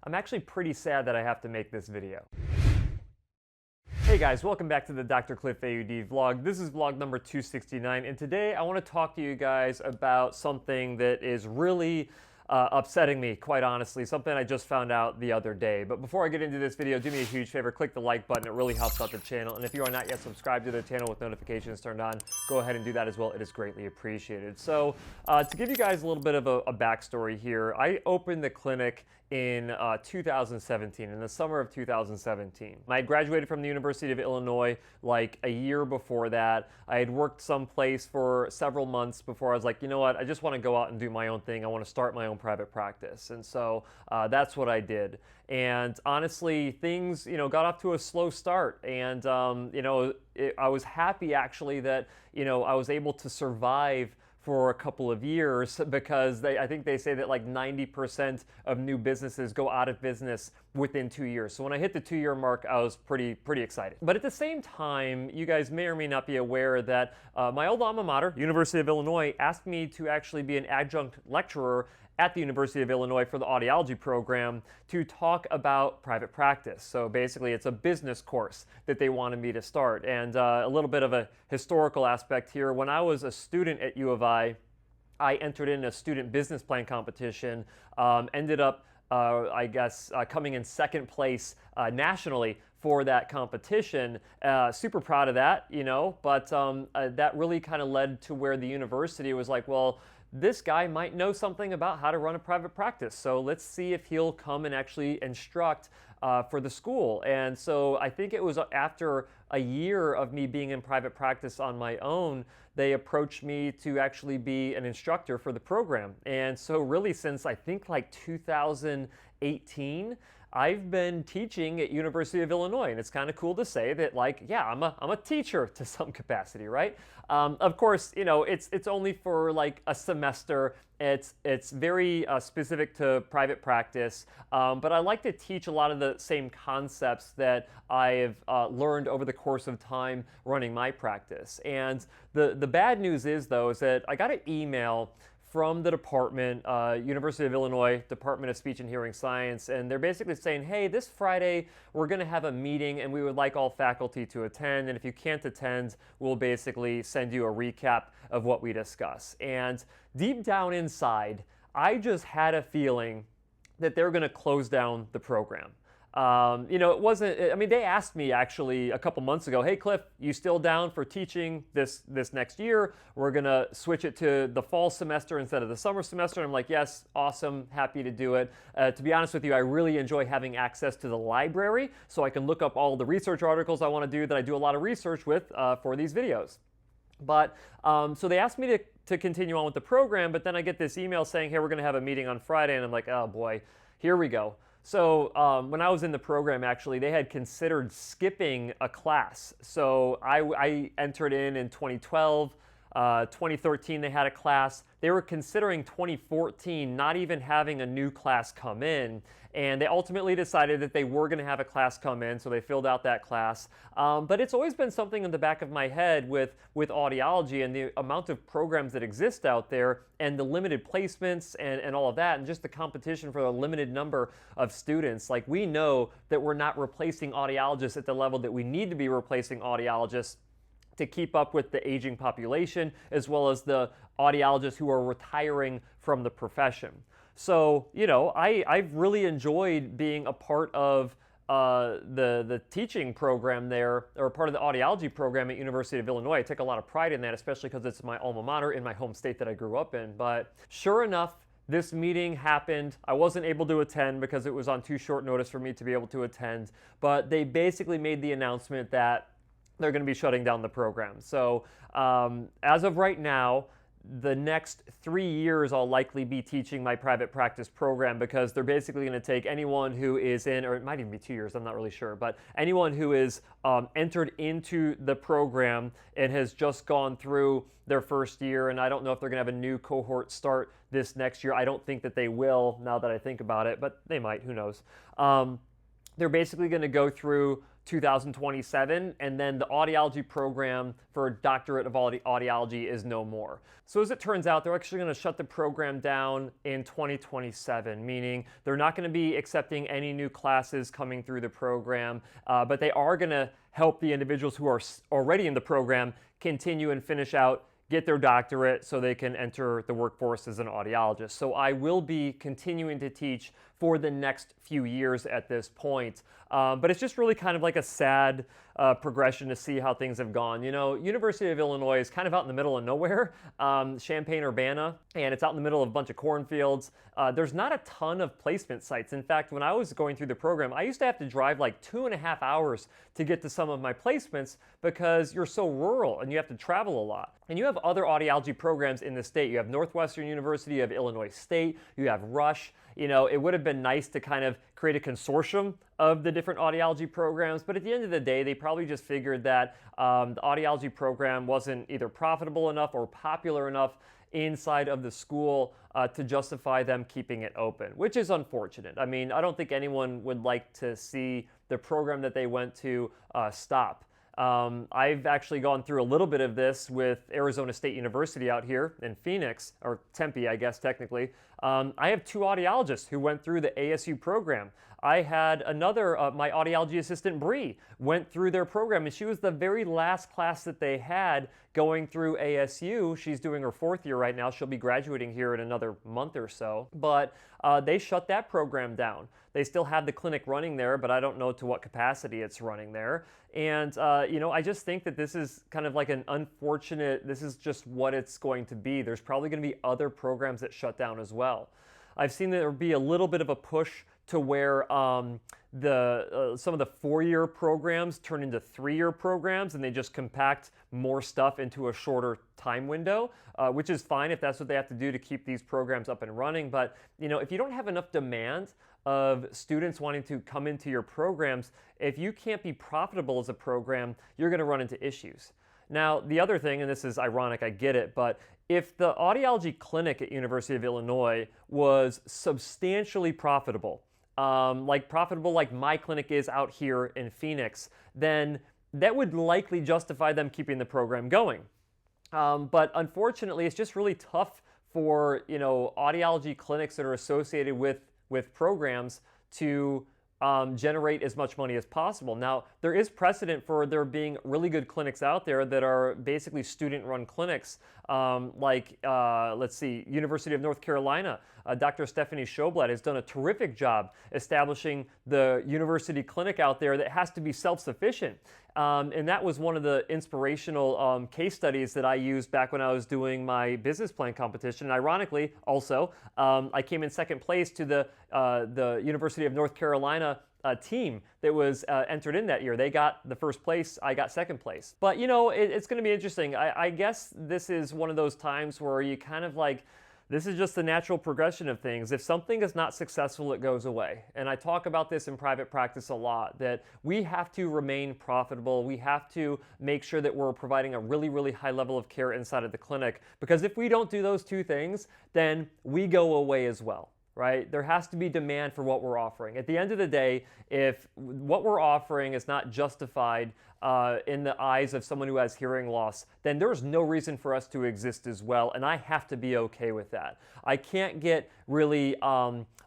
I'm actually pretty sad that I have to make this video. Hey guys, welcome back to the DrCliffAuD vlog. This is vlog number 269, and today I want to talk to you guys about something that is really upsetting me, quite honestly, something I just found out the other day. But before I get into this video, do me a huge favor, click the like button. It really helps out the channel. And if you are not yet subscribed to the channel with notifications turned on, go ahead and do that as well. It is greatly appreciated. So to give you guys a little bit of a backstory here, I opened the clinic in 2017, in the summer of 2017. I had graduated from the University of Illinois like a year before that. I had worked someplace for several months before I was like, you know what, I just want to go out and do my own thing. I want to start my own private practice. And so that's what I did. And honestly, things, got off to a slow start. And, I was happy actually that, I was able to survive for a couple of years, because I think they say that like 90% of new businesses go out of business within 2 years. So when I hit the 2-year mark, I was pretty excited. But at the same time, you guys may or may not be aware that my old alma mater, University of Illinois, asked me to actually be an adjunct lecturer at the University of Illinois for the audiology program to talk about private practice. So basically it's a business course that they wanted me to start. And a little bit of a historical aspect here. When I was a student at U of I entered in a student business plan competition, ended up coming in second place nationally for that competition. Super proud of that, but that really kind of led to where the university was like, well, this guy might know something about how to run a private practice, so let's see if he'll come and actually instruct for the school. And so I think it was after a year of me being in private practice on my own, they approached me to actually be an instructor for the program. And so really since I think like 2018, I've been teaching at University of Illinois, and it's kind of cool to say that, like, yeah, I'm a teacher to some capacity, right? Of course, it's only for like a semester. It's very specific to private practice, but I like to teach a lot of the same concepts that I've learned over the course of time running my practice. And the bad news is, though, is that I got an email from the department, University of Illinois, Department of Speech and Hearing Science, and they're basically saying, hey, this Friday we're going to have a meeting and we would like all faculty to attend, and if you can't attend, we'll basically send you a recap of what we discuss. And deep down inside, I just had a feeling that they're going to close down the program. It wasn't, I mean, they asked me actually a couple months ago, hey Cliff, you still down for teaching this next year? We're going to switch it to the fall semester instead of the summer semester. And I'm like, yes, awesome, happy to do it. To be honest with you, I really enjoy having access to the library so I can look up all the research articles I want to do that I do a lot of research with for these videos. But so they asked me to continue on with the program, but then I get this email saying, hey, we're going to have a meeting on Friday. And I'm like, oh boy, here we go. So when I was in the program, actually, they had considered skipping a class. So I entered in 2012. 2013, they had a class. They were considering 2014 not even having a new class come in. And they ultimately decided that they were going to have a class come in, so they filled out that class. But it's always been something in the back of my head with audiology and the amount of programs that exist out there and the limited placements and all of that, and just the competition for a limited number of students. Like, we know that we're not replacing audiologists at the level that we need to be replacing audiologists to keep up with the aging population, as well as the audiologists who are retiring from the profession. So, I've really enjoyed being a part of the teaching program there, or part of the audiology program at University of Illinois. I take a lot of pride in that, especially because it's my alma mater in my home state that I grew up in. But sure enough, this meeting happened. I wasn't able to attend because it was on too short notice for me to be able to attend. But they basically made the announcement that they're going to be shutting down the program. So as of right now, the next 3 years I'll likely be teaching my private practice program, because they're basically going to take anyone who is in, or it might even be 2 years, I'm not really sure, but anyone who is entered into the program and has just gone through their first year, and I don't know if they're going to have a new cohort start this next year. I don't think that they will, now that I think about it, but they might, who knows. They're basically going to go through 2027, and then the audiology program for doctorate of audiology is no more. So as it turns out, they're actually going to shut the program down in 2027, meaning they're not going to be accepting any new classes coming through the program, but they are going to help the individuals who are already in the program continue and finish out, get their doctorate so they can enter the workforce as an audiologist. So I will be continuing to teach for the next few years at this point. But it's just really kind of like a sad progression to see how things have gone. You know, University of Illinois is kind of out in the middle of nowhere, Champaign-Urbana, and it's out in the middle of a bunch of cornfields. There's not a ton of placement sites. In fact, when I was going through the program, I used to have to drive like 2.5 hours to get to some of my placements because you're so rural and you have to travel a lot. And you have other audiology programs in the state. You have Northwestern University, you have Illinois State, you have Rush. You know, it would have been nice to kind of create a consortium of the different audiology programs, but at the end of the day, they probably just figured that the audiology program wasn't either profitable enough or popular enough inside of the school to justify them keeping it open, which is unfortunate. I mean, I don't think anyone would like to see the program that they went to stop. I've actually gone through a little bit of this with Arizona State University out here in Phoenix, or Tempe, I guess, technically. I have 2 audiologists who went through the ASU program. I had another, my audiology assistant, Bree, went through their program, and she was the very last class that they had going through ASU. She's doing her 4th year right now. She'll be graduating here in another month or so. But they shut that program down. They still have the clinic running there, but I don't know to what capacity it's running there. And, you know, I just think that this is kind of like an unfortunate, this is just what it's going to be. There's probably going to be other programs that shut down as well. I've seen there be a little bit of a push to where some of the 4-year programs turn into 3-year programs, and they just compact more stuff into a shorter time window, which is fine if that's what they have to do to keep these programs up and running. But, you know, if you don't have enough demand of students wanting to come into your programs, if you can't be profitable as a program, you're going to run into issues. Now, the other thing, and this is ironic, I get it, but if the audiology clinic at University of Illinois was substantially profitable, like my clinic is out here in Phoenix, then that would likely justify them keeping the program going. But unfortunately, it's just really tough for, you know, audiology clinics that are associated with programs to generate as much money as possible. Now, there is precedent for there being really good clinics out there that are basically student-run clinics, let's see, University of North Carolina. Dr. Stephanie Schoblet has done a terrific job establishing the university clinic out there that has to be self-sufficient. And that was one of the inspirational case studies that I used back when I was doing my business plan competition. And ironically, also, I came in 2nd place to the University of North Carolina team that was entered in that year. They got the 1st place, I got 2nd place. But, you know, it's going to be interesting. I guess this is one of those times where you kind of like, this is just the natural progression of things. If something is not successful, it goes away. And I talk about this in private practice a lot, that we have to remain profitable. We have to make sure that we're providing a really, really high level of care inside of the clinic. Because if we don't do those 2 things, then we go away as well. Right? There has to be demand for what we're offering. At the end of the day, if what we're offering is not justified in the eyes of someone who has hearing loss, then there's no reason for us to exist as well, and I have to be okay with that. I can't get really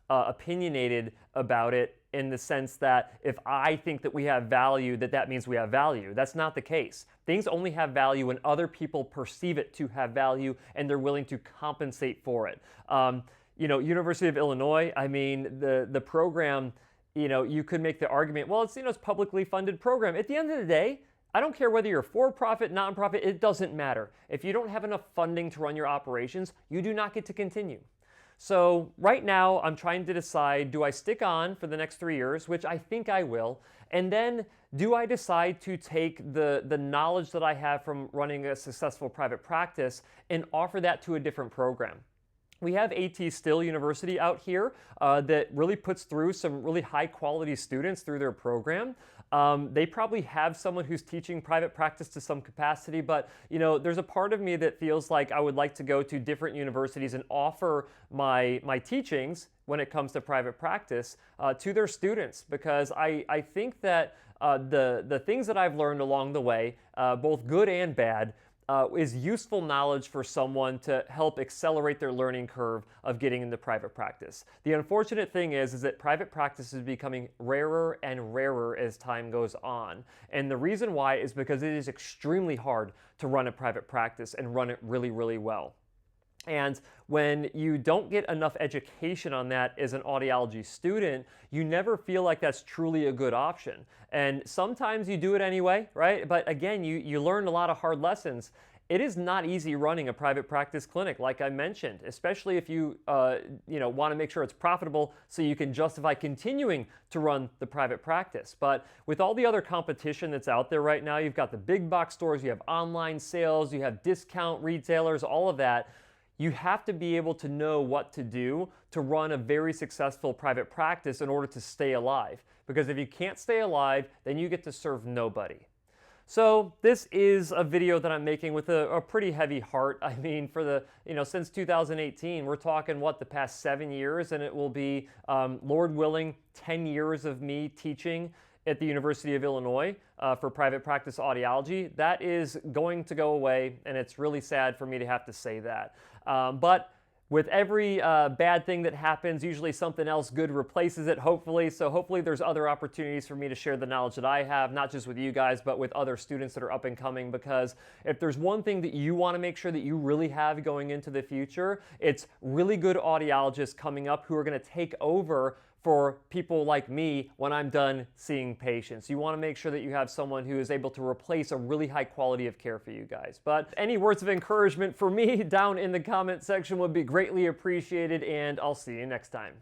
opinionated about it in the sense that if I think that we have value, that means we have value. That's not the case. Things only have value when other people perceive it to have value and they're willing to compensate for it. You know, University of Illinois, I mean, the program, you know, you could make the argument, well, it's, you know, it's publicly funded program. At the end of the day, I don't care whether you're for-profit, non-profit, it doesn't matter. If you don't have enough funding to run your operations, you do not get to continue. So right now, I'm trying to decide, do I stick on for the next 3 years, which I think I will, and then do I decide to take the knowledge that I have from running a successful private practice and offer that to a different program? We have AT Still University out here that really puts through some really high quality students through their program. They probably have someone who's teaching private practice to some capacity, but you know, there's a part of me that feels like I would like to go to different universities and offer my teachings when it comes to private practice to their students, because I think that the things that I've learned along the way, both good and bad, is useful knowledge for someone to help accelerate their learning curve of getting into private practice. The unfortunate thing is that private practice is becoming rarer and rarer as time goes on. And the reason why is because it is extremely hard to run a private practice and run it really, really well. And when you don't get enough education on that as an audiology student, you never feel like that's truly a good option. And sometimes you do it anyway, right? But again, you learn a lot of hard lessons. It is not easy running a private practice clinic, like I mentioned, especially if you want to make sure it's profitable so you can justify continuing to run the private practice. But with all the other competition that's out there right now, you've got the big box stores, you have online sales, you have discount retailers, all of that. You have to be able to know what to do to run a very successful private practice in order to stay alive. Because if you can't stay alive, then you get to serve nobody. So this is a video that I'm making with a pretty heavy heart. I mean, for the, since 2018, we're talking the past 7 years, and it will be, Lord willing, 10 years of me teaching at the University of Illinois for private practice audiology. That is going to go away, and it's really sad for me to have to say that. But with every bad thing that happens, usually something else good replaces it, hopefully. So hopefully there's other opportunities for me to share the knowledge that I have, not just with you guys, but with other students that are up and coming. Because if there's one thing that you want to make sure that you really have going into the future, it's really good audiologists coming up who are going to take over for people like me when I'm done seeing patients. You want to make sure that you have someone who is able to replace a really high quality of care for you guys. But any words of encouragement for me down in the comment section would be greatly appreciated, and I'll see you next time.